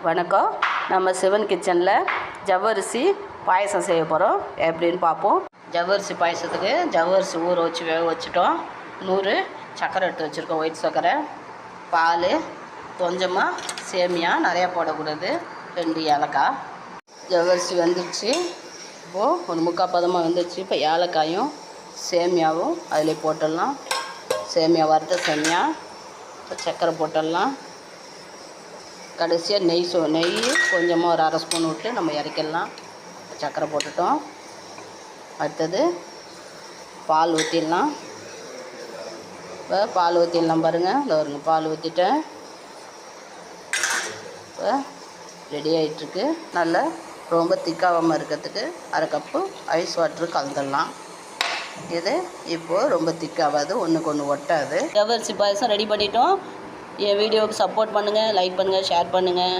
வணக்கம். நம்ம சிவன் கிச்சனில் ஜவ்வரிசி பாயசம் செய்ய போகிறோம். எப்படின்னு பார்ப்போம். ஜவ்வரிசி பாயசத்துக்கு ஜவ்வரிசி ஊற வச்சு வேக வச்சுட்டோம். 100 சர்க்கரை எடுத்து வச்சுருக்கோம், ஒயிட் சர்க்கரை, பால், கொஞ்சமாக சேமியா, நிறையா போடக்கூடாது, 2 ஏலக்காய். ஜவ்வரிசி வெந்துருச்சு. இப்போது ஒரு 3/4 பதமாக வெந்துருச்சு. இப்போ ஏலக்காயும் சேமியாவும் அதிலே போட்டுடலாம். சேமியா வறுத்த சேமியா, சர்க்கரை போட்டுடலாம். கடைசியாக நெய் கொஞ்சமாக ஒரு 1/2 ஸ்பூன் விட்டு நம்ம இறக்கிடலாம். சர்க்கரை போட்டுட்டோம். அடுத்தது பால் ஊற்றிடலாம். இப்போ பால் ஊற்றிடலாம் பாருங்கள். இந்த வருங்க பால் ஊற்றிட்டேன். இப்போ ரெடி ஆகிட்டுருக்கு. நல்லா ரொம்ப திக்காகாமல் இருக்கிறதுக்கு 1/2 கப்பு ஐஸ் வாட்ரு கலந்துடலாம். இது இப்போது ரொம்ப திக்காகாது, ஒன்றுக்கு ஒன்று ஒட்டாது. ஜவ்வரிசி பாயசம் ரெடி பண்ணிட்டோம். என் வீடியோவுக்கு சப்போர்ட் பண்ணுங்கள், லைக் பண்ணுங்கள், ஷேர் பண்ணுங்கள்.